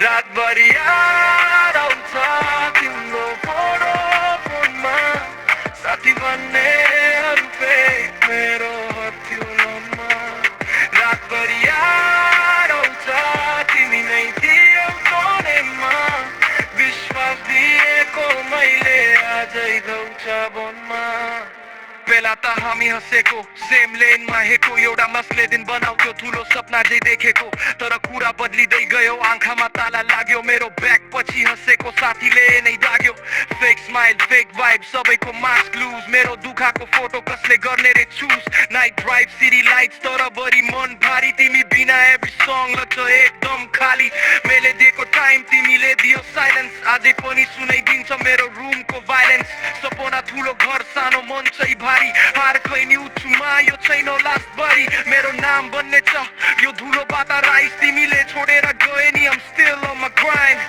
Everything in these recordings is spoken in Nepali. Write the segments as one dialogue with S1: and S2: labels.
S1: रातभरि याद आउँछ तिम्रो फोटो फोनमा साथी भन्नेहरू फेक मेरो हर्थ्यो लोनमा रातभरि याद आउँछ तिमी नै थियौ कोनेमा विश्वास दिएको मैले आजै गउँछ वनमा बेला त हामी हँसेको सेम लेनमा हेको एउटा मसले दिन बनाउँथ्यो ठुलो सपना जे देखेको तर कुरा बदलिँदै गयो आँखामा ताला लाग्यो मेरो ब्याग पछि हँसेको साथीले नै दाग्यो फेक स्माइल फेक भाइब सबैको मास्क लुज मेरो दुखाको फोटो कसले गर्ने रे choose night drive city lights तर बढी मन भारी तिमी बिना एभ्री सङ लाग्छ एकदम खाली मैले दिएको टाइम तिमीले दियो साइलेन्स अझै पनि सुनाइदिन्छ मेरो रुमको भाइलेन्स सपना ठुलो घर सानो मन चाहिँ भारी हार खैनी उठुमा यो छैन लास्ट बरी मेरो नाम बन्ने छ यो धुलोबाट राइस तिमीले छोडेर गए नि I'm still on my grind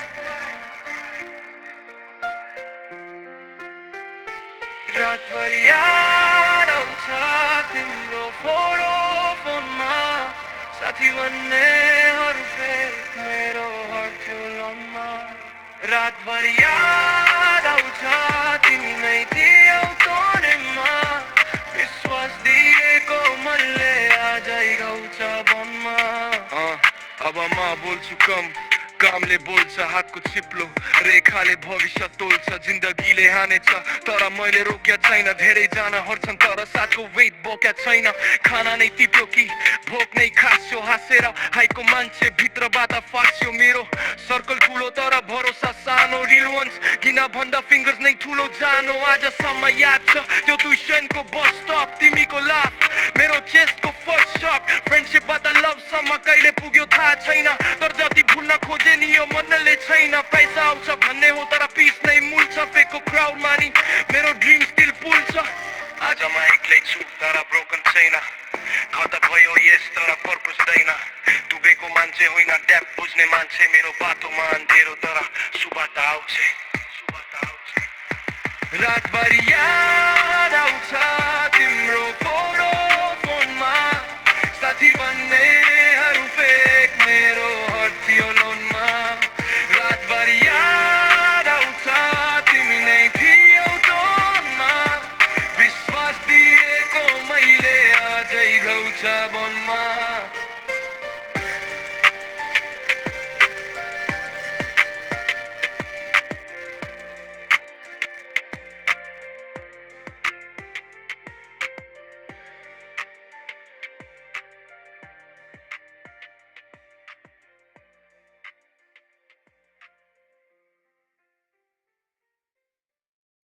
S1: रातभरि याद आउँछ तिम्रो फोटो फोनमा साथी भन्नेहरू फेक मेरो हर्थ्यो लोनमा रातभरि याद आउँछ तिमी नै थियौ कोनेमा विश्वास दिएको मैले आजै गाउँछ वनमा अब म बोल्छु कम कामले बोल्छ हातको चिप्लो रेखाले भविष्य तोल्छ जिन्दगीले हानेछ तर मैले रोक्या छैन धेरैजना हर्छन् तर साथको वेट बोक्या छैन खाना नै तिप्यो कि भोक नै खास्यो हाँसेर हाइको मान्छे भित्रबाट फास्यो मेरो सर्कल ठुलो तर भरोसा सानो रिल वन्स किन भन्दा फिङ्गर्स नै ठुलो जानो आजसम्म याद छ त्यो ट्युसनको बस स्टप तिमीको लाफ मेरो चेस्टको फर्स्ट सक फ्रेन्डसिपबाट लभसम्म कहिले पुग्यो थाहा छैन तर जति भुल्न खोजे नि यो मनले छैन पैसा आउँछ भन्ने हो तर पिस नै मूल छ फेकको क्राउड मानी मेरो ड्रिम स्टिल पुल छ आज म एक्लै छु तर ब्रोकन छैन खत भयो यस तर पर्पस्दैन डुबेको मान्छे होइन ट्याप बुझ्ने मान्छे मेरो बाटोमा अँधेरो तर सुबाट आउँछ रातभरि याद आउँछ तिम्रो फोटो फोनमा साथी भन्नेहरू फेक मेरो हर्थ्यो लोनमा रातभरि याद आउँछ तिमी नै थियौ टोनमा विश्वास दिएको मैले अझै गाउँछ वनमा